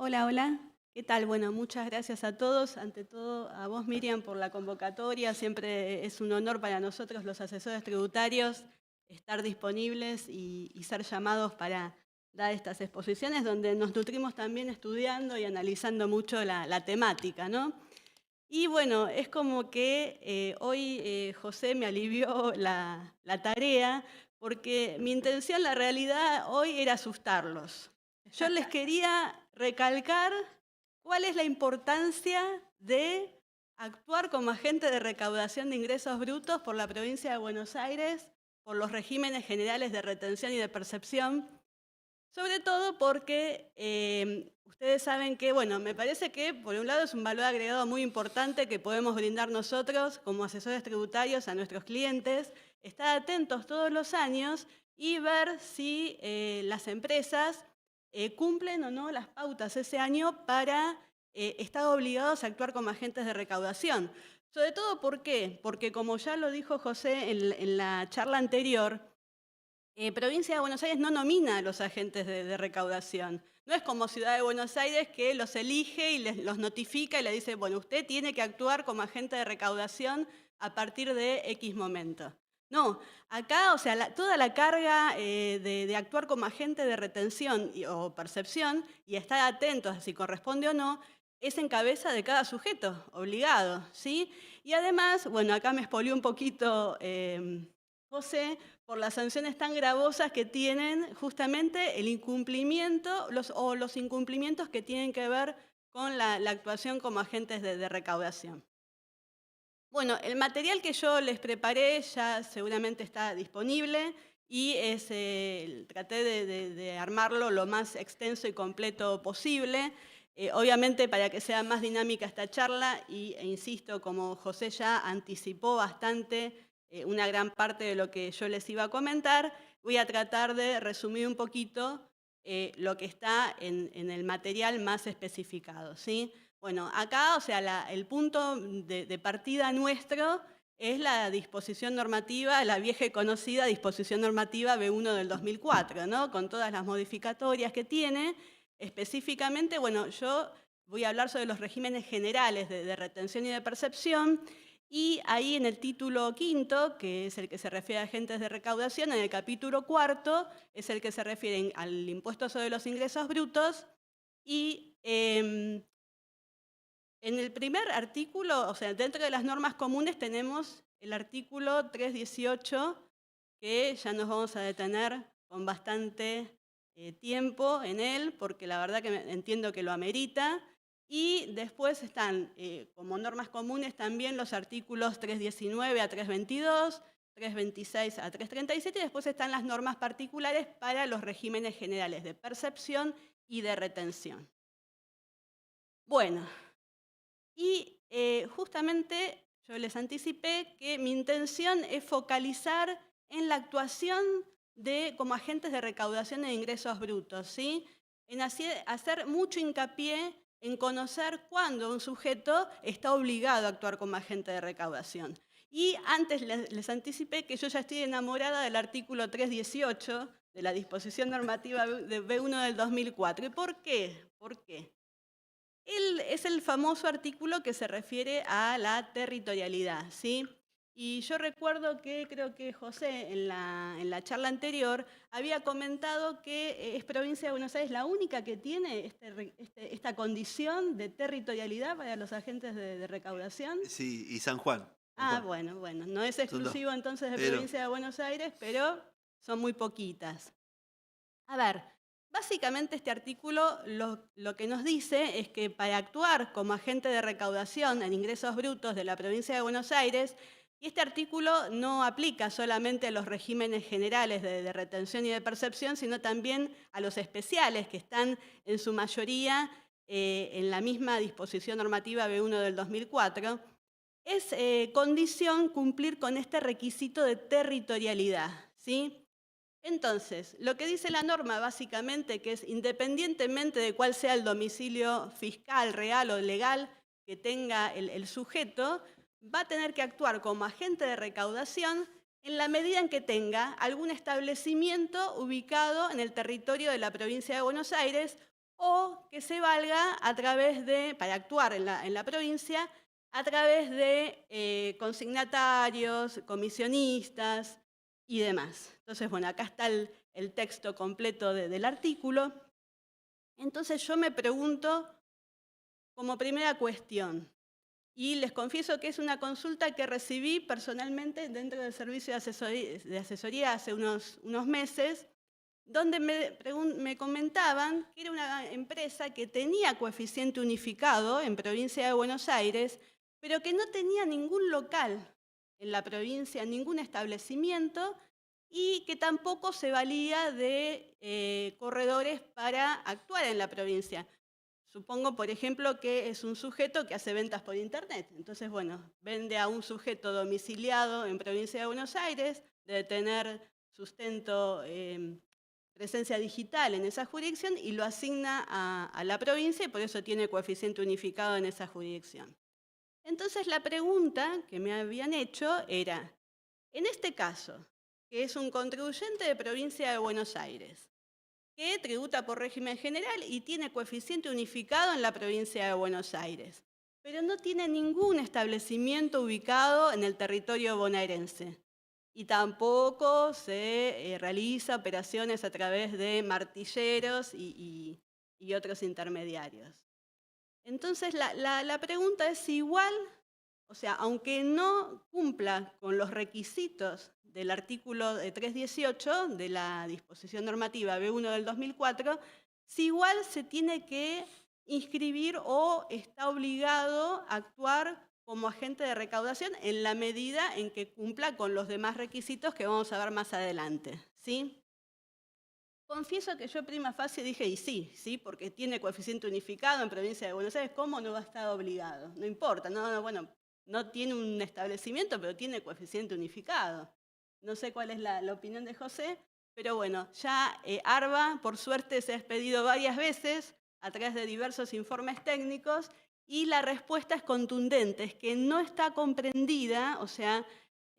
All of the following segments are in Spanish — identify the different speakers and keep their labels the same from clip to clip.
Speaker 1: Hola, hola. ¿Qué tal? Bueno, muchas gracias a todos. Ante todo, a vos, Miriam, por la convocatoria. Siempre es un honor para nosotros, los asesores tributarios, estar disponibles y ser llamados para dar estas exposiciones, donde nos nutrimos también estudiando y analizando mucho la temática, ¿no? Y bueno, es como que hoy José me alivió la tarea, porque mi intención, la realidad, hoy era asustarlos. Yo les quería recalcar cuál es la importancia de actuar como agente de recaudación de ingresos brutos por la provincia de Buenos Aires, por los regímenes generales de retención y de percepción, sobre todo porque ustedes saben que, bueno, me parece que por un lado es un valor agregado muy importante que podemos brindar nosotros como asesores tributarios a nuestros clientes, estar atentos todos los años y ver si las empresas cumplen o no las pautas ese año para estar obligados a actuar como agentes de recaudación. Sobre todo, ¿por qué? Porque como ya lo dijo José en la charla anterior, Provincia de Buenos Aires no nomina a los agentes de recaudación. No es como Ciudad de Buenos Aires que los elige y los notifica y le dice, bueno, usted tiene que actuar como agente de recaudación a partir de X momento. No, acá, o sea, toda la carga de actuar como agente de retención o percepción y estar atentos a si corresponde o no, es en cabeza de cada sujeto, obligado, ¿sí? Y además, bueno, acá me expolió un poquito José, por las sanciones tan gravosas que tienen justamente el incumplimiento o los incumplimientos que tienen que ver con la actuación como agentes de recaudación. Bueno, el material que yo les preparé ya seguramente está disponible y traté de armarlo lo más extenso y completo posible. Obviamente para que sea más dinámica esta charla e insisto, como José ya anticipó bastante una gran parte de lo que yo les iba a comentar, voy a tratar de resumir un poquito lo que está en el material más especificado, ¿sí? Bueno, acá, o sea, el punto de partida nuestro es la disposición normativa, la vieja y conocida disposición normativa B1 del 2004, ¿no? Con todas las modificatorias que tiene. Específicamente, bueno, yo voy a hablar sobre los regímenes generales de retención y de percepción, y ahí en el título quinto, que es el que se refiere a agentes de recaudación, en el capítulo cuarto es el que se refiere al impuesto sobre los ingresos brutos, y en el primer artículo, o sea, dentro de las normas comunes tenemos el artículo 318, que ya nos vamos a detener con bastante tiempo en él, porque la verdad que entiendo que lo amerita. Y después están, como normas comunes, también los artículos 319 a 322, 326 a 337, y después están las normas particulares para los regímenes generales de percepción y de retención. Bueno, y justamente yo les anticipé que mi intención es focalizar en la actuación como agentes de recaudación de ingresos brutos, ¿sí? En hacer mucho hincapié en conocer cuándo un sujeto está obligado a actuar como agente de recaudación. Y antes les anticipé que yo ya estoy enamorada del artículo 318 de la disposición normativa de B1 del 2004. ¿Y por qué? ¿Por qué? Es el famoso artículo que se refiere a la territorialidad, ¿sí? Y yo recuerdo que creo que José en la charla anterior había comentado que es Provincia de Buenos Aires la única que tiene esta condición de territorialidad para los agentes de recaudación.
Speaker 2: Sí, y San Juan. San
Speaker 1: Ah,
Speaker 2: Juan.
Speaker 1: bueno, bueno, no es
Speaker 2: Son dos.
Speaker 1: exclusivo entonces de
Speaker 2: Pero,
Speaker 1: Provincia de Buenos Aires, pero son muy poquitas. A ver, básicamente este artículo lo que nos dice es que para actuar como agente de recaudación en ingresos brutos de la provincia de Buenos Aires, y este artículo no aplica solamente a los regímenes generales de retención y de percepción, sino también a los especiales que están en su mayoría en la misma disposición normativa B1 del 2004, es condición cumplir con este requisito de territorialidad, ¿sí? Entonces, lo que dice la norma básicamente que es independientemente de cuál sea el domicilio fiscal, real o legal que tenga el sujeto, va a tener que actuar como agente de recaudación en la medida en que tenga algún establecimiento ubicado en el territorio de la provincia de Buenos Aires o que se valga a través de, para actuar en la provincia, a través de consignatarios, comisionistas y demás. Entonces, bueno, acá está el texto completo del artículo. Entonces yo me pregunto, como primera cuestión, y les confieso que es una consulta que recibí personalmente dentro del servicio de asesoría hace unos meses, donde me comentaban que era una empresa que tenía coeficiente unificado en provincia de Buenos Aires, pero que no tenía ningún local en la provincia, ningún establecimiento, y que tampoco se valía de corredores para actuar en la provincia. Supongo, por ejemplo, que es un sujeto que hace ventas por internet. Entonces, bueno, vende a un sujeto domiciliado en provincia de Buenos Aires, debe tener sustento, presencia digital en esa jurisdicción y lo asigna a la provincia y por eso tiene coeficiente unificado en esa jurisdicción. Entonces, la pregunta que me habían hecho era, en este caso, que es un contribuyente de provincia de Buenos Aires, que tributa por régimen general y tiene coeficiente unificado en la provincia de Buenos Aires, pero no tiene ningún establecimiento ubicado en el territorio bonaerense y tampoco se realiza operaciones a través de martilleros y otros intermediarios. Entonces, la pregunta es si igual, o sea, aunque no cumpla con los requisitos del artículo 318 de la disposición normativa B1 del 2004, si igual se tiene que inscribir o está obligado a actuar como agente de recaudación en la medida en que cumpla con los demás requisitos que vamos a ver más adelante, ¿sí? Confieso que yo prima facie dije, y sí, porque tiene coeficiente unificado en provincia de Buenos Aires, ¿cómo no va a estar obligado? No importa, bueno, no tiene un establecimiento, pero tiene coeficiente unificado. No sé cuál es la opinión de José, pero bueno, ya ARBA, por suerte, se ha expedido varias veces a través de diversos informes técnicos y la respuesta es contundente, es que no está comprendida, o sea,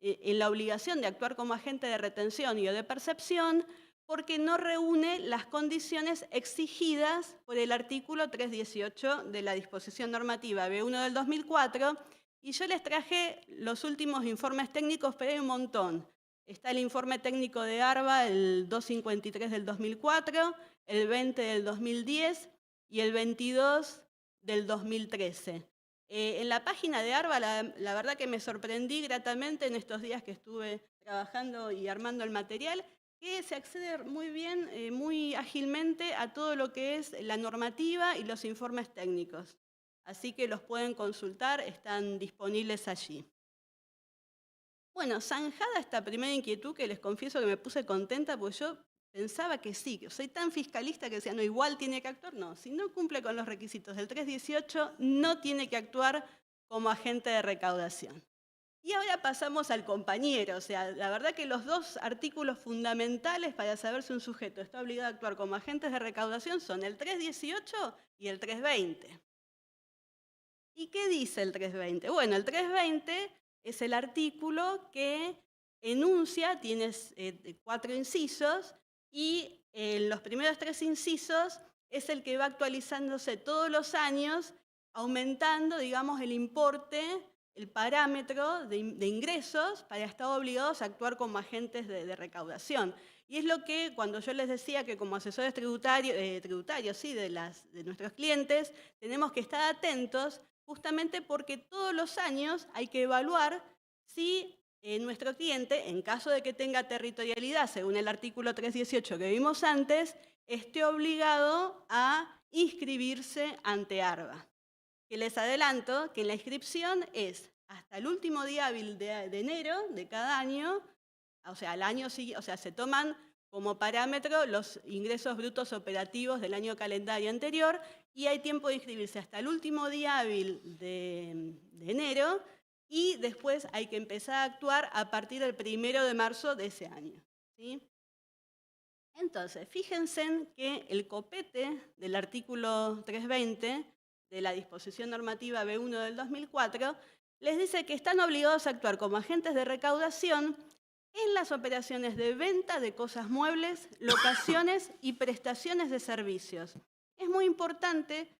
Speaker 1: en la obligación de actuar como agente de retención y o de percepción, porque no reúne las condiciones exigidas por el artículo 318 de la disposición normativa B1 del 2004, y yo les traje los últimos informes técnicos, pero hay un montón. Está el informe técnico de ARBA, el 253 del 2004, el 20 del 2010 y el 22 del 2013. En la página de ARBA, la verdad que me sorprendí gratamente en estos días que estuve trabajando y armando el material, que se accede muy bien, muy ágilmente a todo lo que es la normativa y los informes técnicos. Así que los pueden consultar, están disponibles allí. Bueno, zanjada esta primera inquietud, que les confieso que me puse contenta porque yo pensaba que sí, que soy tan fiscalista que decía, no, igual tiene que actuar. No, si no cumple con los requisitos del 318, no tiene que actuar como agente de recaudación. Y ahora pasamos al compañero, o sea, la verdad que los dos artículos fundamentales para saber si un sujeto está obligado a actuar como agentes de recaudación son el 318 y el 320. ¿Y qué dice el 320? Bueno, el 320 es el artículo que enuncia, tiene 4 incisos, y los primeros 3 incisos es el que va actualizándose todos los años, aumentando, digamos, el importe, el parámetro de ingresos para estar obligados a actuar como agentes de recaudación. Y es lo que, cuando yo les decía que como asesores tributarios sí, de nuestros clientes, tenemos que estar atentos, justamente porque todos los años hay que evaluar si nuestro cliente, en caso de que tenga territorialidad, según el artículo 318 que vimos antes, esté obligado a inscribirse ante ARBA. Que les adelanto que la inscripción es hasta el último día hábil de enero de cada año, o sea, se toman como parámetro los ingresos brutos operativos del año calendario anterior y hay tiempo de inscribirse hasta el último día hábil de enero y después hay que empezar a actuar a partir del 1 de marzo de ese año, ¿sí? Entonces, fíjense que el copete del artículo 320 de la disposición normativa B1 del 2004 les dice que están obligados a actuar como agentes de recaudación en las operaciones de venta de cosas muebles, locaciones y prestaciones de servicios, Es muy importante,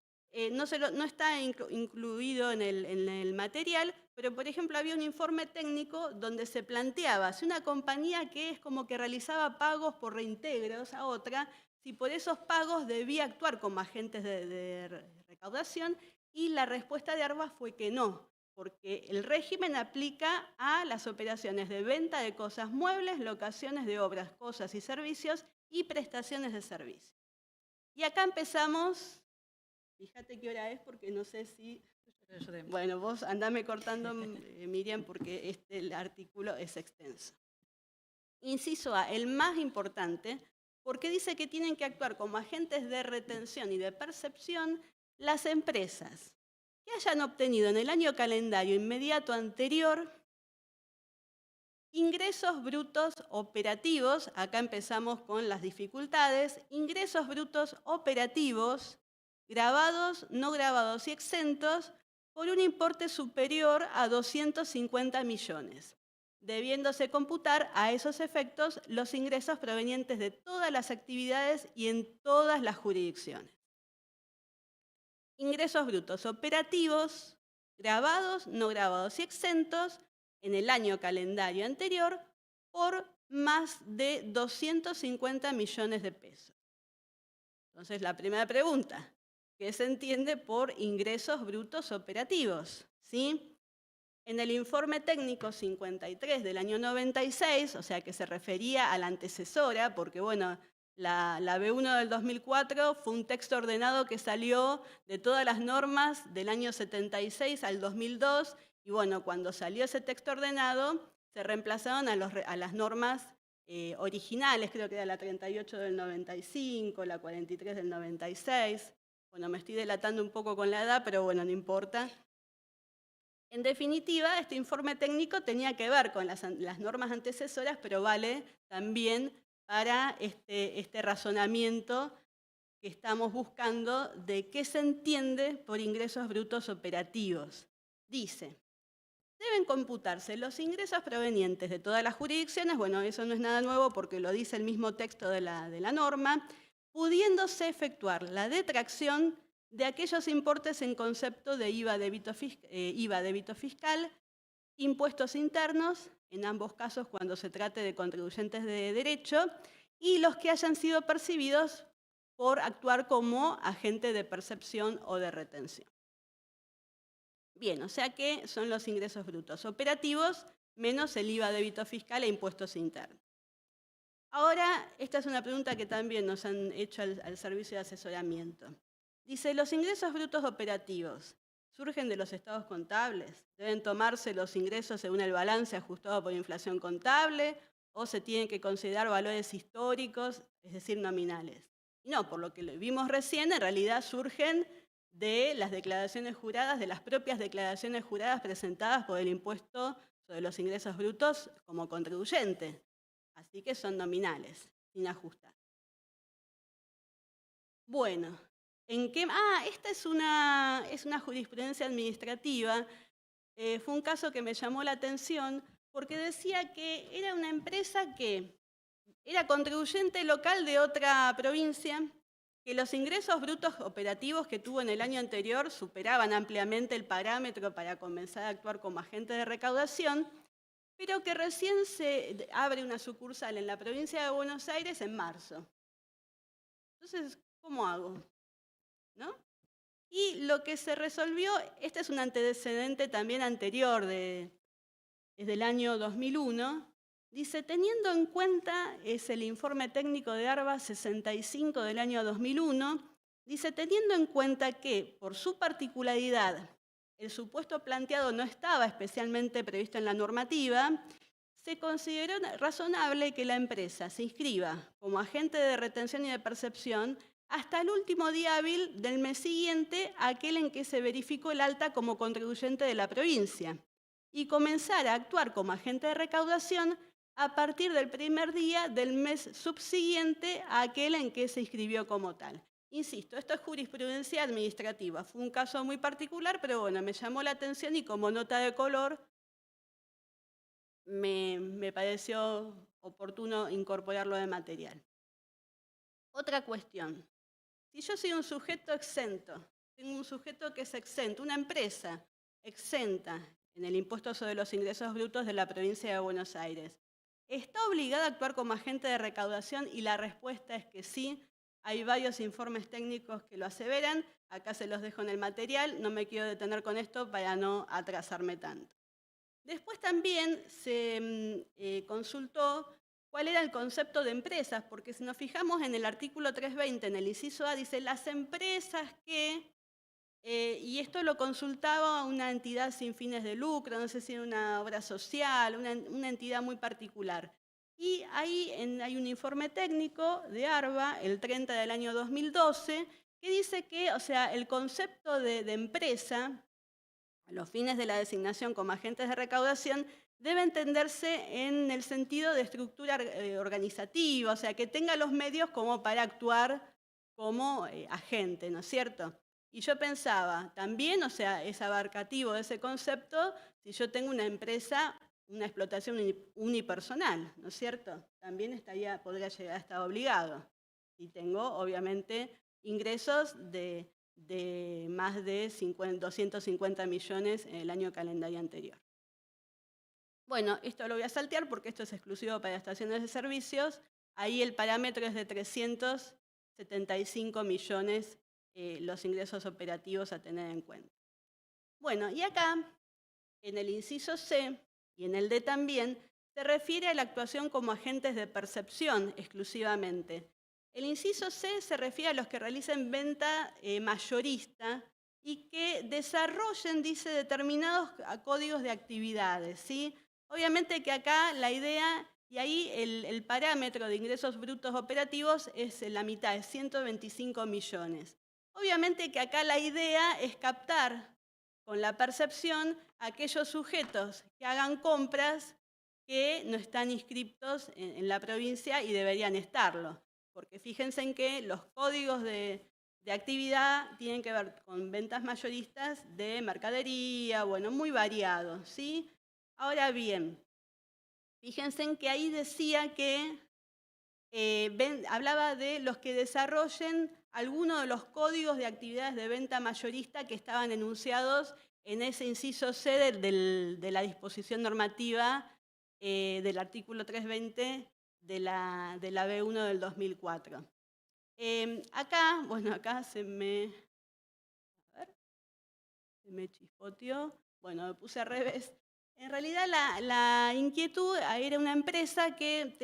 Speaker 1: no está incluido en el material, pero por ejemplo había un informe técnico donde se planteaba si una compañía que es como que realizaba pagos por reintegros a otra, si por esos pagos debía actuar como agentes de recaudación, y la respuesta de ARBA fue que no, porque el régimen aplica a las operaciones de venta de cosas muebles, locaciones de obras, cosas y servicios y prestaciones de servicios. Y acá empezamos, fíjate qué hora es porque no sé si... Bueno, vos andame cortando, Miriam, porque el artículo es extenso. Inciso A, el más importante, porque dice que tienen que actuar como agentes de retención y de percepción las empresas que hayan obtenido en el año calendario inmediato anterior ingresos brutos operativos, acá empezamos con las dificultades, ingresos brutos operativos, grabados, no grabados y exentos, por un importe superior a 250 millones, debiéndose computar a esos efectos los ingresos provenientes de todas las actividades y en todas las jurisdicciones. Ingresos brutos operativos, grabados, no grabados y exentos, en el año calendario anterior por más de 250 millones de pesos. Entonces, la primera pregunta, ¿qué se entiende por ingresos brutos operativos? ¿Sí? En el informe técnico 53 del año 96, o sea que se refería a la antecesora, porque bueno, la B1 del 2004 fue un texto ordenado que salió de todas las normas del año 76 al 2002, y bueno, cuando salió ese texto ordenado, se reemplazaron a las normas originales, creo que era la 38 del 95, la 43 del 96. Bueno, me estoy delatando un poco con la edad, pero bueno, no importa. En definitiva, este informe técnico tenía que ver con las normas antecesoras, pero vale también para este razonamiento que estamos buscando de qué se entiende por ingresos brutos operativos. Dice, deben computarse los ingresos provenientes de todas las jurisdicciones, bueno, eso no es nada nuevo porque lo dice el mismo texto de la norma, pudiéndose efectuar la detracción de aquellos importes en concepto de IVA débito fiscal, impuestos internos, en ambos casos cuando se trate de contribuyentes de derecho, y los que hayan sido percibidos por actuar como agente de percepción o de retención. Bien, o sea que son los ingresos brutos operativos menos el IVA débito fiscal e impuestos internos. Ahora, esta es una pregunta que también nos han hecho al servicio de asesoramiento. Dice, ¿los ingresos brutos operativos surgen de los estados contables? ¿Deben tomarse los ingresos según el balance ajustado por inflación contable o se tienen que considerar valores históricos, es decir, nominales? Y no, por lo que vimos recién, en realidad surgen de las declaraciones juradas, de las propias declaraciones juradas presentadas por el impuesto sobre los ingresos brutos como contribuyente. Así que son nominales, sin ajustar. Bueno, esta es una jurisprudencia administrativa. Fue un caso que me llamó la atención porque decía que era una empresa que era contribuyente local de otra provincia, que los ingresos brutos operativos que tuvo en el año anterior superaban ampliamente el parámetro para comenzar a actuar como agente de recaudación, pero que recién se abre una sucursal en la provincia de Buenos Aires en marzo. Entonces, ¿cómo hago? ¿No? Y lo que se resolvió, este es un antecedente también anterior, desde el año 2001, dice, teniendo en cuenta, es el informe técnico de ARBA 65 del año 2001, dice, teniendo en cuenta que, por su particularidad, el supuesto planteado no estaba especialmente previsto en la normativa, se consideró razonable que la empresa se inscriba como agente de retención y de percepción hasta el último día hábil del mes siguiente a aquel en que se verificó el alta como contribuyente de la provincia y comenzar a actuar como agente de recaudación a partir del primer día del mes subsiguiente a aquel en que se inscribió como tal. Insisto, esto es jurisprudencia administrativa. Fue un caso muy particular, pero bueno, me llamó la atención y como nota de color me pareció oportuno incorporarlo de material. Otra cuestión. Si yo soy un sujeto exento, tengo un sujeto que es exento, una empresa exenta en el impuesto sobre los ingresos brutos de la provincia de Buenos Aires, ¿está obligada a actuar como agente de recaudación? Y la respuesta es que sí. Hay varios informes técnicos que lo aseveran. Acá se los dejo en el material. No me quiero detener con esto para no atrasarme tanto. Después también se consultó cuál era el concepto de empresas, porque si nos fijamos en el artículo 320, en el inciso A, dice las empresas que, y esto lo consultaba una entidad sin fines de lucro, no sé si era una obra social, una entidad muy particular. Y ahí hay un informe técnico de ARBA, el 30 del año 2012, que dice que, o sea, el concepto de empresa, a los fines de la designación como agentes de recaudación, debe entenderse en el sentido de estructura organizativa, o sea, que tenga los medios como para actuar como agente, ¿no es cierto? Y yo pensaba, también, o sea, es abarcativo ese concepto si yo tengo una empresa, una explotación unipersonal, ¿no es cierto? También podría llegar a estar obligado. Y tengo, obviamente, ingresos de más de 250 millones en el año calendario anterior. Bueno, esto lo voy a saltear porque esto es exclusivo para estaciones de servicios. Ahí el parámetro es de 375 millones los ingresos operativos a tener en cuenta. Bueno, y acá, en el inciso C y en el D también, se refiere a la actuación como agentes de percepción exclusivamente. El inciso C se refiere a los que realicen venta mayorista y que desarrollen, dice, determinados códigos de actividades, ¿sí? Obviamente que acá la idea, y ahí el parámetro de ingresos brutos operativos es la mitad, es 125 millones. Obviamente que acá la idea es captar con la percepción a aquellos sujetos que hagan compras que no están inscriptos en la provincia y deberían estarlo. Porque fíjense en que los códigos de actividad tienen que ver con ventas mayoristas de mercadería, bueno, muy variados, ¿sí? Ahora bien, fíjense en que ahí decía que hablaba de los que desarrollen alguno de los códigos de actividades de venta mayorista que estaban enunciados en ese inciso C de la disposición normativa del artículo 320 de la B1 del 2004. Acá se me chispoteó, bueno, me puse al revés. En realidad la inquietud era una empresa que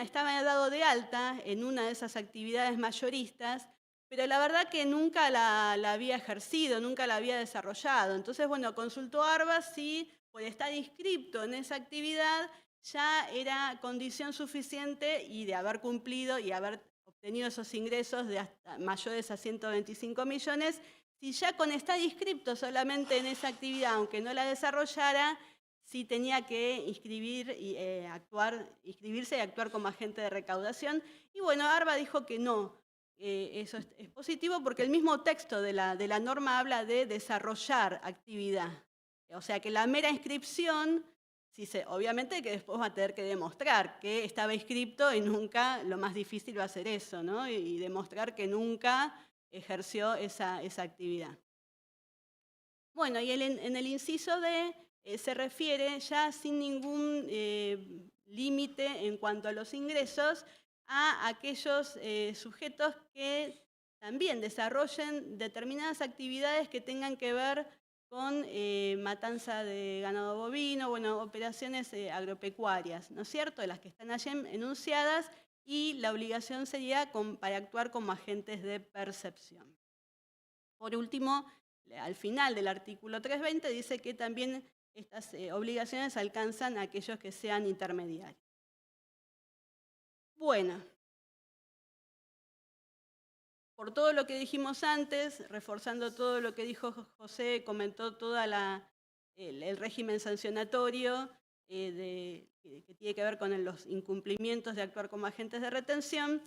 Speaker 1: estaba dado de alta en una de esas actividades mayoristas, pero la verdad que nunca la había ejercido, nunca la había desarrollado. Entonces, bueno, consultó ARBA si por estar inscripto en esa actividad ya era condición suficiente y de haber cumplido y haber obtenido esos ingresos de hasta mayores a 125 millones, si ya con estar inscripto solamente en esa actividad, aunque no la desarrollara, sí tenía que inscribirse y actuar como agente de recaudación. Y bueno, ARBA dijo que no, eso es positivo porque el mismo texto de la norma habla de desarrollar actividad. O sea que la mera inscripción, obviamente que después va a tener que demostrar que estaba inscripto y nunca, lo más difícil va a ser eso, ¿no? Y demostrar que nunca ejerció esa actividad. Bueno, y en el inciso D se refiere ya sin ningún límite en cuanto a los ingresos a aquellos sujetos que también desarrollen determinadas actividades que tengan que ver con matanza de ganado bovino, bueno, operaciones agropecuarias, ¿no es cierto?, las que están allí enunciadas, y la obligación sería para actuar como agentes de percepción. Por último, al final del artículo 320 dice que también estas obligaciones alcanzan a aquellos que sean intermediarios. Bueno, por todo lo que dijimos antes, reforzando todo lo que dijo José, comentó todo el régimen sancionatorio que tiene que ver con los incumplimientos de actuar como agentes de retención.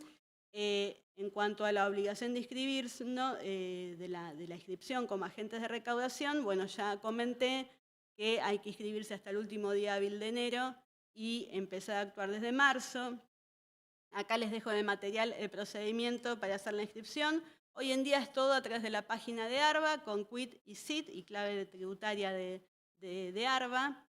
Speaker 1: En cuanto a la obligación de inscribirse, ¿no? de la inscripción como agentes de recaudación, bueno, ya comenté que hay que inscribirse hasta el último día hábil de enero y empezar a actuar desde marzo. Acá les dejo en el material el procedimiento para hacer la inscripción. Hoy en día es todo a través de la página de ARBA, con quit y SIT y clave tributaria de ARBA.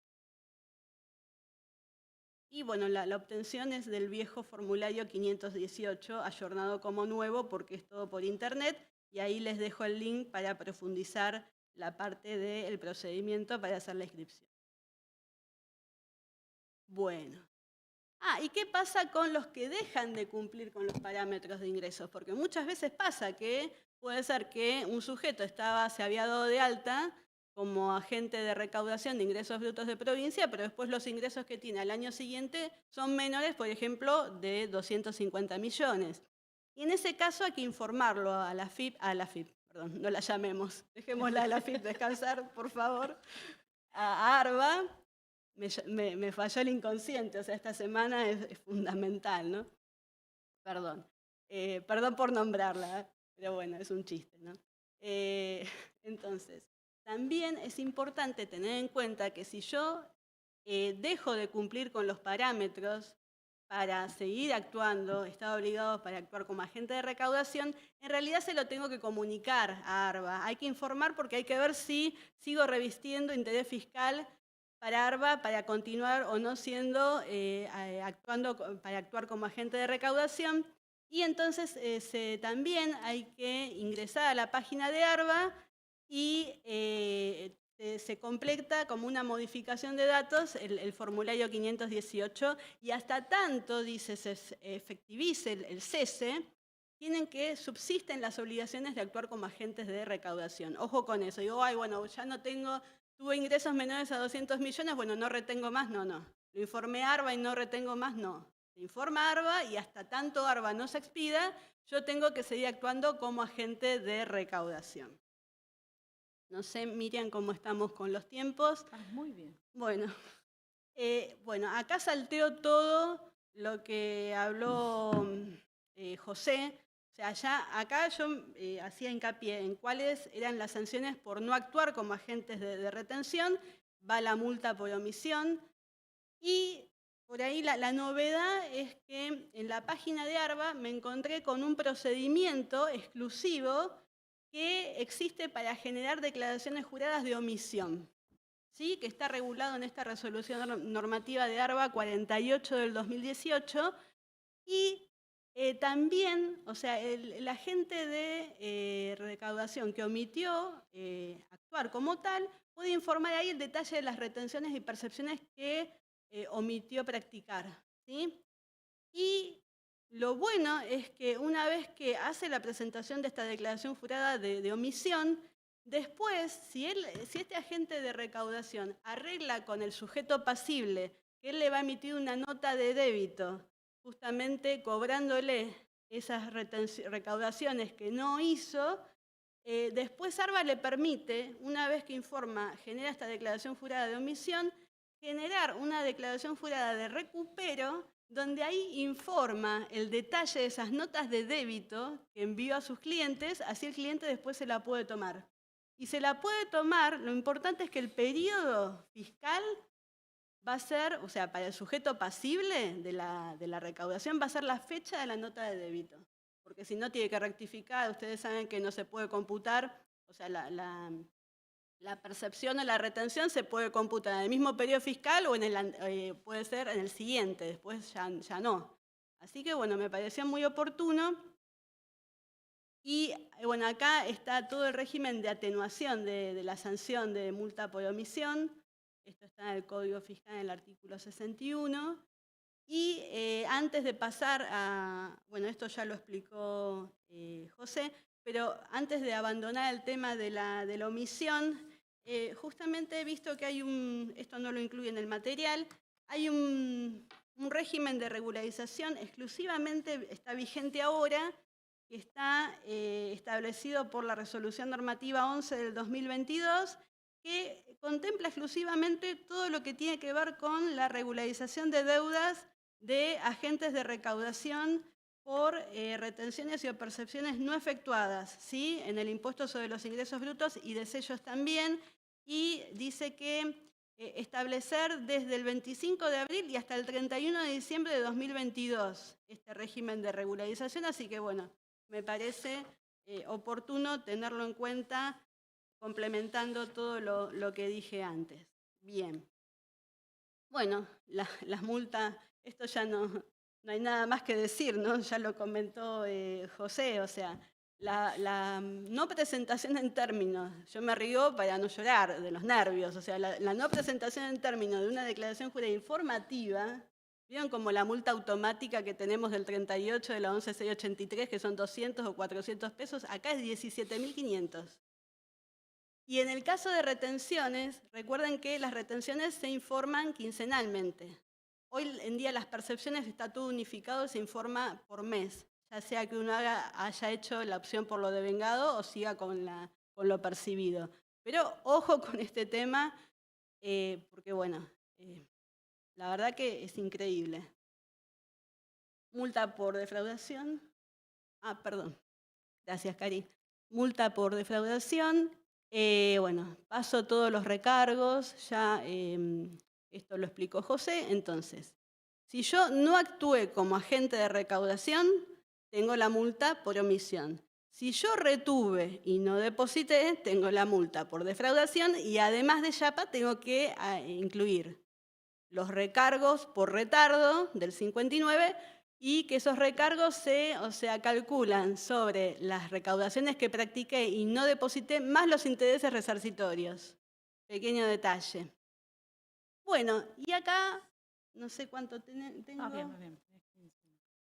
Speaker 1: Y bueno, la obtención es del viejo formulario 518, ayornado como nuevo, porque es todo por internet, y ahí les dejo el link para profundizar la parte del procedimiento para hacer la inscripción. Bueno. ¿Y qué pasa con los que dejan de cumplir con los parámetros de ingresos? Porque muchas veces pasa que puede ser que un sujeto se había dado de alta como agente de recaudación de ingresos brutos de provincia, pero después los ingresos que tiene al año siguiente son menores, por ejemplo, de 250 millones. Y en ese caso hay que informarlo a la FIP, perdón, no la llamemos, dejémosla a la FIP descansar, por favor, a ARBA. Me falló el inconsciente, o sea, esta semana es fundamental, ¿no? Perdón. Perdón por nombrarla, pero bueno, es un chiste, ¿no? Entonces, también es importante tener en cuenta que si yo dejo de cumplir con los parámetros para seguir actuando, estaba obligado para actuar como agente de recaudación, en realidad se lo tengo que comunicar a ARBA. Hay que informar porque hay que ver si sigo revistiendo interés fiscal para ARBA para continuar o no siendo, para actuar como agente de recaudación. Y entonces también hay que ingresar a la página de ARBA y se completa como una modificación de datos el formulario 518 y hasta tanto, dice, se efectivice el cese, tienen que subsisten las obligaciones de actuar como agentes de recaudación. Ojo con eso. Digo, bueno, ya no tuve ingresos menores a 200 millones, bueno, no retengo más, no. Lo informé a ARBA y no retengo más, no. Se informa a ARBA y hasta tanto ARBA no se expida, yo tengo que seguir actuando como agente de recaudación. No sé, Miriam, cómo estamos con los tiempos.
Speaker 2: Estamos muy bien.
Speaker 1: Bueno, acá salteo todo lo que habló José. O sea, acá yo hacía hincapié en cuáles eran las sanciones por no actuar como agentes de retención, va la multa por omisión, y por ahí la novedad es que en la página de ARBA me encontré con un procedimiento exclusivo que existe para generar declaraciones juradas de omisión, ¿sí? Que está regulado en esta resolución normativa de ARBA 48 del 2018, y también, o sea, el agente de recaudación que omitió actuar como tal, puede informar ahí el detalle de las retenciones y percepciones que omitió practicar, ¿sí? Y lo bueno es que una vez que hace la presentación de esta declaración jurada de omisión, después, si este agente de recaudación arregla con el sujeto pasible que él le va a emitir una nota de débito, justamente cobrándole esas recaudaciones que no hizo, después ARBA le permite, una vez que genera esta declaración jurada de omisión, generar una declaración jurada de recupero, donde ahí informa el detalle de esas notas de débito que envió a sus clientes, así el cliente después se la puede tomar. Y se la puede tomar, lo importante es que el periodo fiscal va a ser, o sea, para el sujeto pasible de la recaudación va a ser la fecha de la nota de débito. Porque si no tiene que rectificar, ustedes saben que no se puede computar, o sea, la percepción o la retención se puede computar en el mismo periodo fiscal o puede ser en el siguiente, después ya no. Así que bueno, me pareció muy oportuno. Y bueno, acá está todo el régimen de atenuación de la sanción de multa por omisión. Esto está en el Código Fiscal en el artículo 61. Y antes de pasar bueno, esto ya lo explicó José, pero antes de abandonar el tema de la omisión, justamente he visto que esto no lo incluye en el material, hay un régimen de regularización exclusivamente, está vigente ahora, que está establecido por la Resolución Normativa 11 del 2022, que contempla exclusivamente todo lo que tiene que ver con la regularización de deudas de agentes de recaudación por retenciones y percepciones no efectuadas, ¿sí? En el impuesto sobre los ingresos brutos y de sellos también, y dice que establecer desde el 25 de abril y hasta el 31 de diciembre de 2022 este régimen de regularización, así que bueno, me parece oportuno tenerlo en cuenta, complementando todo lo que dije antes. Bien. Bueno, las multas, esto ya no hay nada más que decir, ¿no? Ya lo comentó José, o sea, la no presentación en términos, yo me río para no llorar de los nervios, o sea, la no presentación en términos de una declaración jurada informativa, ¿vieron como la multa automática que tenemos del 38 de la 11683, que son 200 o 400 pesos? Acá es 17.500. Y en el caso de retenciones, recuerden que las retenciones se informan quincenalmente. Hoy en día las percepciones está todo unificado, se informa por mes, ya sea que uno haya hecho la opción por lo devengado o siga con lo percibido. Pero ojo con este tema, porque bueno, la verdad que es increíble. Multa por defraudación. Perdón. Gracias, Cari. Multa por defraudación. Bueno, paso todos los recargos, ya esto lo explicó José. Entonces, si yo no actué como agente de recaudación, tengo la multa por omisión. Si yo retuve y no deposité, tengo la multa por defraudación y además de YAPA tengo que incluir los recargos por retardo del 59 y que esos recargos se calculan sobre las recaudaciones que practiqué y no deposité, más los intereses resarcitorios. Pequeño detalle. Bueno, y acá, no sé cuánto tengo.
Speaker 2: Bien.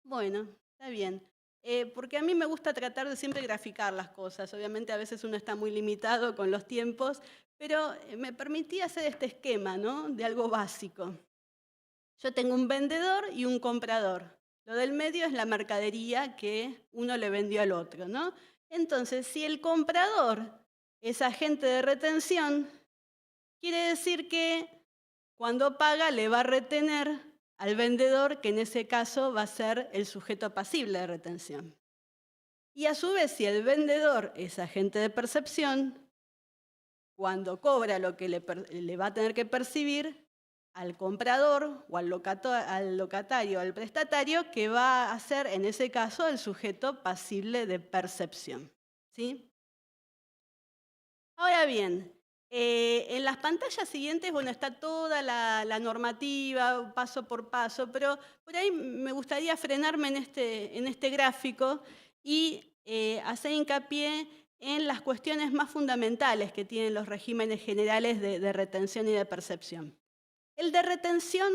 Speaker 1: Bueno, está bien. Porque a mí me gusta tratar de siempre graficar las cosas. Obviamente a veces uno está muy limitado con los tiempos, pero me permitía hacer este esquema, ¿no? De algo básico. Yo tengo un vendedor y un comprador. Lo del medio es la mercadería que uno le vendió al otro, ¿no? Entonces, si el comprador es agente de retención, quiere decir que cuando paga le va a retener al vendedor, que en ese caso va a ser el sujeto pasible de retención. Y a su vez, si el vendedor es agente de percepción, cuando cobra lo que le va a tener que percibir al comprador o al locatario o al prestatario, que va a ser en ese caso el sujeto pasible de percepción. ¿Sí? Ahora bien, en las pantallas siguientes, bueno, está toda la normativa, paso por paso, pero por ahí me gustaría frenarme en este gráfico y hacer hincapié en las cuestiones más fundamentales que tienen los regímenes generales de retención y de percepción. El de retención,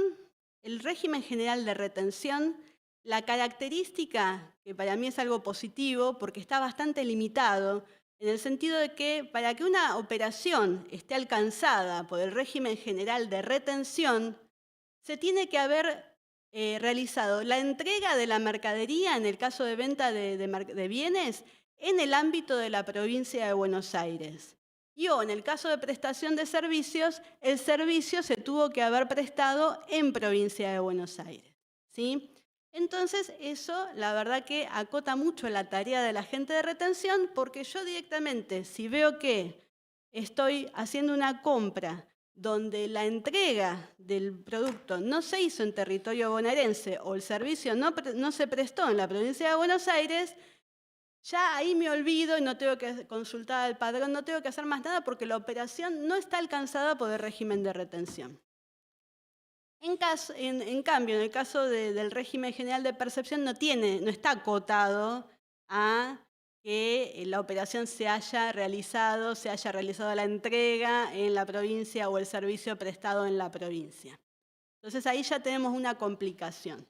Speaker 1: el régimen general de retención, la característica, que para mí es algo positivo, porque está bastante limitado, en el sentido de que para que una operación esté alcanzada por el régimen general de retención, se tiene que haber realizado la entrega de la mercadería, en el caso de venta de bienes, en el ámbito de la provincia de Buenos Aires. Y en el caso de prestación de servicios, el servicio se tuvo que haber prestado en provincia de Buenos Aires. ¿Sí? Entonces, eso la verdad que acota mucho la tarea del agente de retención, porque yo directamente, si veo que estoy haciendo una compra donde la entrega del producto no se hizo en territorio bonaerense o el servicio no se prestó en la provincia de Buenos Aires, ya ahí me olvido y no tengo que consultar al padrón, no tengo que hacer más nada porque la operación no está alcanzada por el régimen de retención. En cambio, en el caso del régimen general de percepción no está acotado a que la operación se haya realizado la entrega en la provincia o el servicio prestado en la provincia. Entonces ahí ya tenemos una complicación.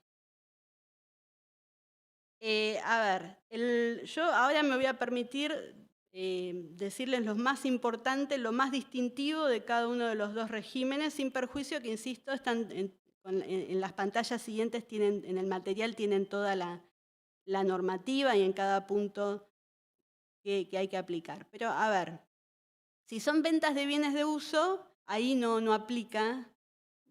Speaker 1: Yo ahora me voy a permitir decirles lo más importante, lo más distintivo de cada uno de los dos regímenes, sin perjuicio que, insisto, están en las pantallas siguientes, en el material tienen toda la normativa y en cada punto que hay que aplicar. Pero, si son ventas de bienes de uso, ahí no aplica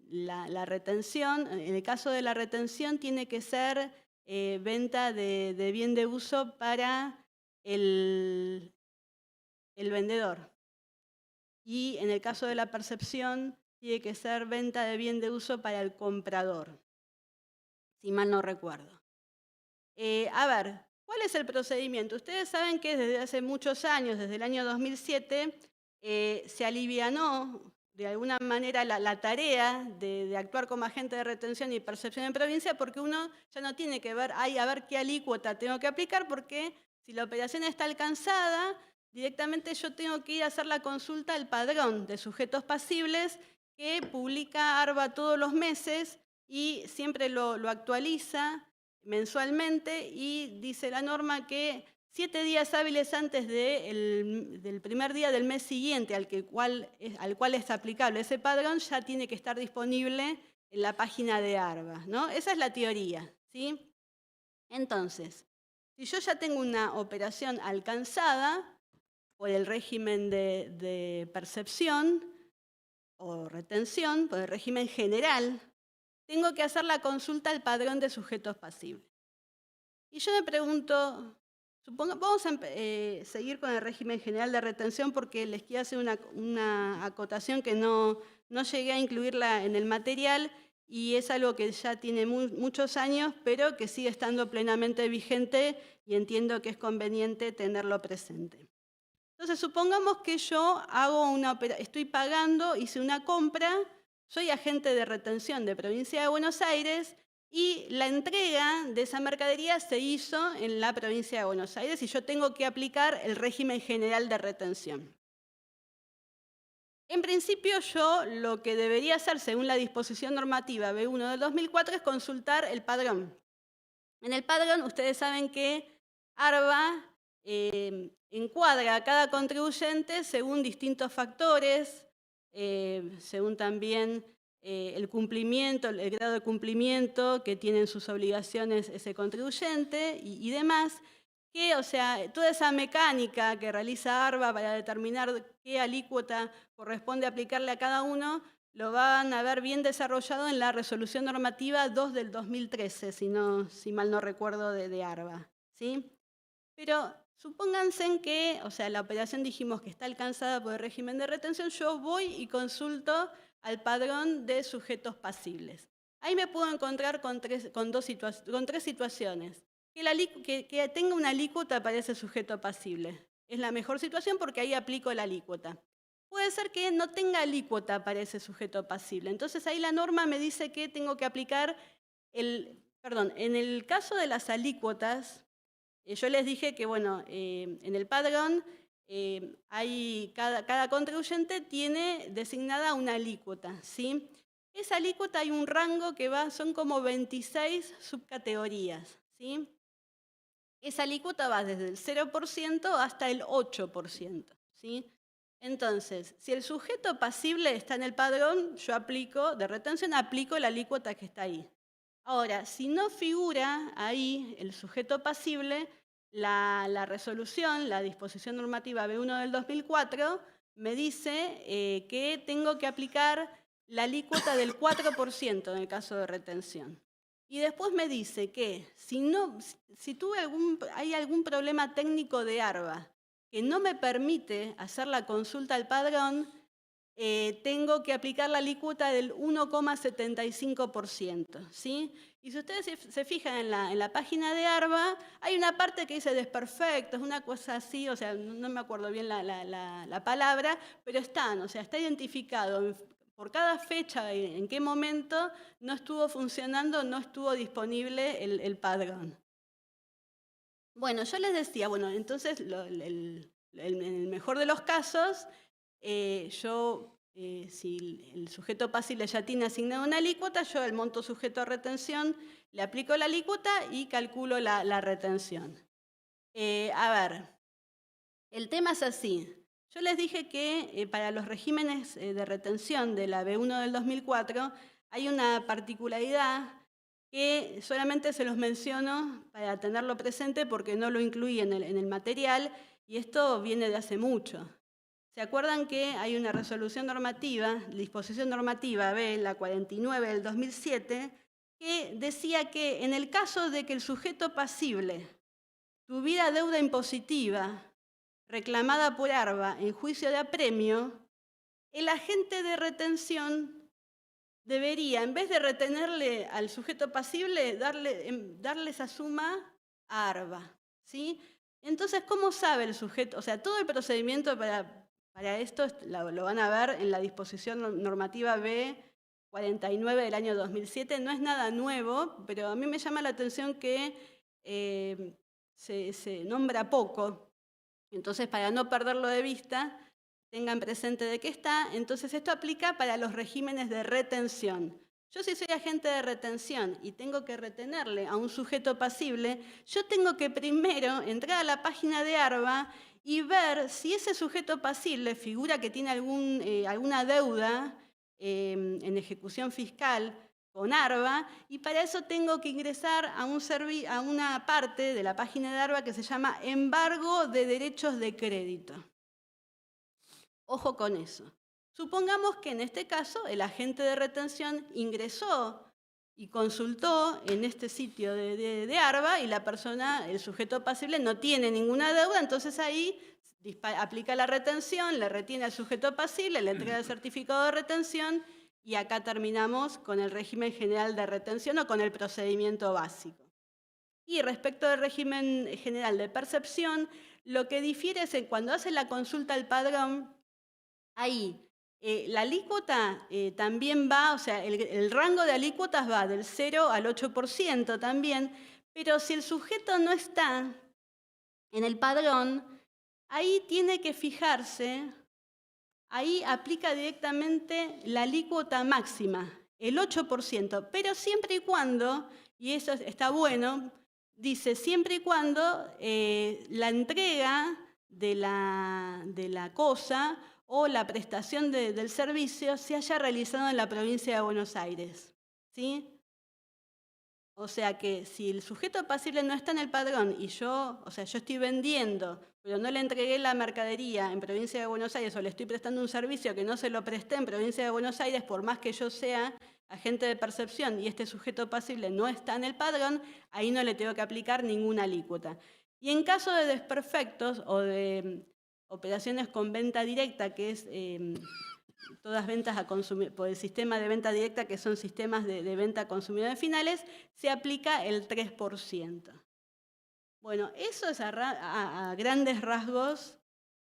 Speaker 1: la retención. En el caso de la retención tiene que ser venta de bien de uso para el vendedor. Y en el caso de la percepción tiene que ser venta de bien de uso para el comprador, si mal no recuerdo. ¿Cuál es el procedimiento? Ustedes saben que desde hace muchos años, desde el año 2007, se alivianó de alguna manera la tarea de actuar como agente de retención y percepción en provincia, porque uno ya no tiene que ver, ay, a ver qué alícuota tengo que aplicar, porque si la operación está alcanzada, directamente yo tengo que ir a hacer la consulta al padrón de sujetos pasibles que publica ARBA todos los meses y siempre lo actualiza mensualmente, y dice la norma que 7 días hábiles antes del primer día del mes siguiente al cual es aplicable ese padrón, ya tiene que estar disponible en la página de ARBA, ¿no? Esa es la teoría, ¿sí? Entonces, si yo ya tengo una operación alcanzada por el régimen de percepción o retención, por el régimen general, tengo que hacer la consulta al padrón de sujetos pasibles. Y yo me pregunto, vamos a seguir con el régimen general de retención porque les quiero hacer una acotación que no llegué a incluirla en el material y es algo que ya tiene muchos años, pero que sigue estando plenamente vigente y entiendo que es conveniente tenerlo presente. Entonces, supongamos que yo estoy pagando, hice una compra, soy agente de retención de Provincia de Buenos Aires y la entrega de esa mercadería se hizo en la Provincia de Buenos Aires y yo tengo que aplicar el régimen general de retención. En principio, yo lo que debería hacer, según la disposición normativa B1 del 2004, es consultar el padrón. En el padrón, ustedes saben que ARBA encuadra a cada contribuyente según distintos factores, según también el cumplimiento, el grado de cumplimiento que tienen sus obligaciones ese contribuyente y demás, que, o sea, toda esa mecánica que realiza ARBA para determinar qué alícuota corresponde aplicarle a cada uno, lo van a ver bien desarrollado en la resolución normativa 2 del 2013, si mal no recuerdo, de ARBA, ¿sí? Pero supónganse que, o sea, la operación dijimos que está alcanzada por el régimen de retención, yo voy y consulto al padrón de sujetos pasibles. Ahí me puedo encontrar con tres situaciones. Que tenga una alícuota para ese sujeto pasible. Es la mejor situación porque ahí aplico la alícuota. Puede ser que no tenga alícuota para ese sujeto pasible. Entonces ahí la norma me dice que tengo que aplicar en el caso de las alícuotas, yo les dije que, bueno, en el padrón cada contribuyente tiene designada una alícuota, ¿sí? Esa alícuota hay un rango que son como 26 subcategorías, ¿sí? Esa alícuota va desde el 0% hasta el 8%, ¿sí? Entonces, si el sujeto pasible está en el padrón, yo aplico la alícuota que está ahí. Ahora, si no figura ahí el sujeto pasible, la resolución, la disposición normativa B1 del 2004, me dice que tengo que aplicar la alícuota del 4% en el caso de retención. Y después me dice que si hay algún problema técnico de ARBA que no me permite hacer la consulta al padrón, tengo que aplicar la alícuota del 1,75%, ¿sí? Y si ustedes se fijan en la página de ARBA, hay una parte que dice desperfectos, una cosa así, o sea, no me acuerdo bien la palabra, pero está identificado por cada fecha, en qué momento no estuvo funcionando, no estuvo disponible el padrón. Bueno, yo les decía, bueno, entonces, en el mejor de los casos, si el sujeto pasible ya tiene asignado una alícuota, yo el monto sujeto a retención le aplico la alícuota y calculo la retención. A ver, el tema es así. Yo les dije que para los regímenes de retención de la B1 del 2004 hay una particularidad que solamente se los menciono para tenerlo presente porque no lo incluí en el material y esto viene de hace mucho. ¿Se acuerdan que hay una resolución normativa, disposición normativa B, la 49 del 2007, que decía que en el caso de que el sujeto pasible tuviera deuda impositiva reclamada por ARBA en juicio de apremio, el agente de retención debería, en vez de retenerle al sujeto pasible, darle esa suma a ARBA, ¿sí? Entonces, ¿cómo sabe el sujeto? O sea, todo el procedimiento para esto lo van a ver en la disposición normativa B49 del año 2007. No es nada nuevo, pero a mí me llama la atención que se nombra poco. Entonces, para no perderlo de vista, tengan presente de qué está. Entonces, esto aplica para los regímenes de retención. Yo si soy agente de retención y tengo que retenerle a un sujeto pasible, yo tengo que primero entrar a la página de ARBA y ver si ese sujeto pasible figura que tiene alguna deuda en ejecución fiscal con ARBA, y para eso tengo que ingresar a una parte de la página de ARBA que se llama embargo de derechos de crédito. Ojo con eso. Supongamos que en este caso el agente de retención ingresó y consultó en este sitio de ARBA y la persona, el sujeto pasible, no tiene ninguna deuda, entonces ahí aplica la retención, le retiene al sujeto pasible, le entrega el certificado de retención y acá terminamos con el régimen general de retención o con el procedimiento básico. Y respecto del régimen general de percepción, lo que difiere es que cuando hace la consulta al padrón, ahí la alícuota también va, o sea, el rango de alícuotas va del 0 al 8% también, pero si el sujeto no está en el padrón, ahí tiene que fijarse, ahí aplica directamente la alícuota máxima, el 8%, pero siempre y cuando, y eso está bueno, dice siempre y cuando la entrega de la cosa o la prestación del servicio se haya realizado en la provincia de Buenos Aires, ¿sí? O sea que si el sujeto pasible no está en el padrón y yo estoy vendiendo, pero no le entregué la mercadería en provincia de Buenos Aires o le estoy prestando un servicio que no se lo presté en provincia de Buenos Aires, por más que yo sea agente de percepción y este sujeto pasible no está en el padrón, ahí no le tengo que aplicar ninguna alícuota. Y en caso de desperfectos o de operaciones con venta directa, que es todas ventas a consumidores, por el sistema de venta directa, que son sistemas de venta a consumidores finales, se aplica el 3%. Bueno, eso es a grandes rasgos.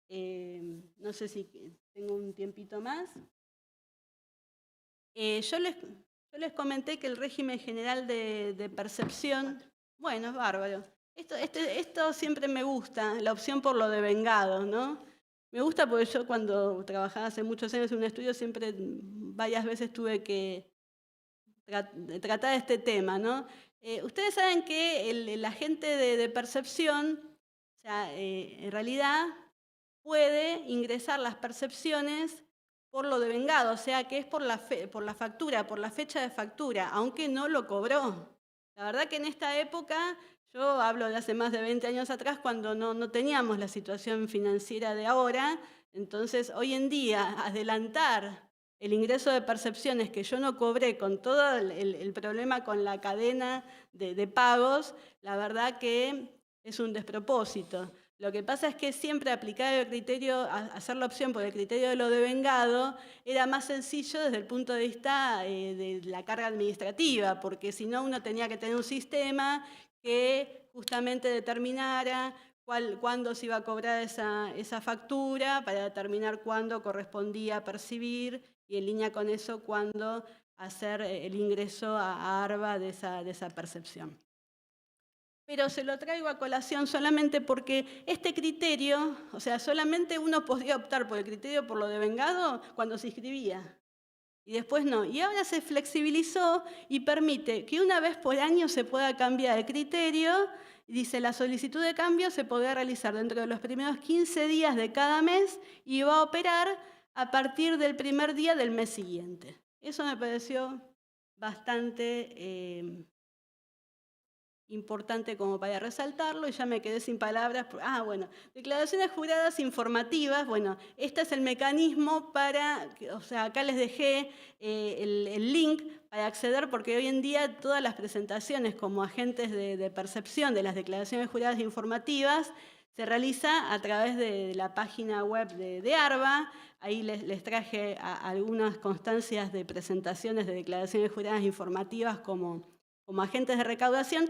Speaker 1: No sé si tengo un tiempito más. Yo les comenté que el régimen general de percepción, bueno, es bárbaro. Esto siempre me gusta, la opción por lo devengado, ¿no? Me gusta porque yo cuando trabajaba hace muchos años en un estudio siempre varias veces tuve que tratar este tema, ¿no? Ustedes saben que el agente de percepción, o sea, en realidad puede ingresar las percepciones por lo devengado, o sea, que es por la factura, por la fecha de factura, aunque no lo cobró. La verdad que en esta época, yo hablo de hace más de 20 años atrás, cuando no teníamos la situación financiera de ahora, entonces hoy en día adelantar el ingreso de percepciones que yo no cobré con todo el problema con la cadena de pagos, la verdad que es un despropósito. Lo que pasa es que siempre aplicar el criterio, hacer la opción por el criterio de lo devengado, era más sencillo desde el punto de vista de la carga administrativa, porque si no uno tenía que tener un sistema que justamente determinara cuándo se iba a cobrar esa factura, para determinar cuándo correspondía percibir, y en línea con eso cuándo hacer el ingreso a ARBA de esa percepción. Pero se lo traigo a colación solamente porque este criterio, o sea, solamente uno podía optar por el criterio por lo devengado cuando se inscribía. Y después no. Y ahora se flexibilizó y permite que una vez por año se pueda cambiar el criterio. Dice, la solicitud de cambio se podrá realizar dentro de los primeros 15 días de cada mes y va a operar a partir del primer día del mes siguiente. Eso me pareció bastante importante como para resaltarlo, y ya me quedé sin palabras. Bueno, declaraciones juradas informativas. Bueno, este es el mecanismo para, o sea, acá les dejé el link para acceder, porque hoy en día todas las presentaciones como agentes de percepción de las declaraciones juradas informativas se realiza a través de la página web de ARBA. Ahí les traje algunas constancias de presentaciones de declaraciones juradas informativas como agentes de recaudación.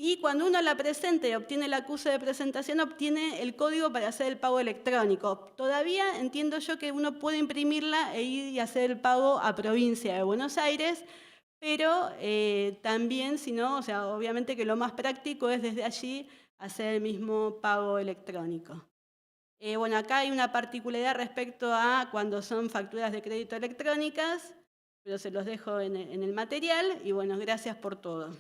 Speaker 1: Y cuando uno la presenta y obtiene el acuse de presentación, obtiene el código para hacer el pago electrónico. Todavía entiendo yo que uno puede imprimirla e ir y hacer el pago a provincia de Buenos Aires, pero también, si no, o sea, obviamente que lo más práctico es desde allí hacer el mismo pago electrónico. Bueno, acá hay una particularidad respecto a cuando son facturas de crédito electrónicas, pero se los dejo en el material y bueno, gracias por todo.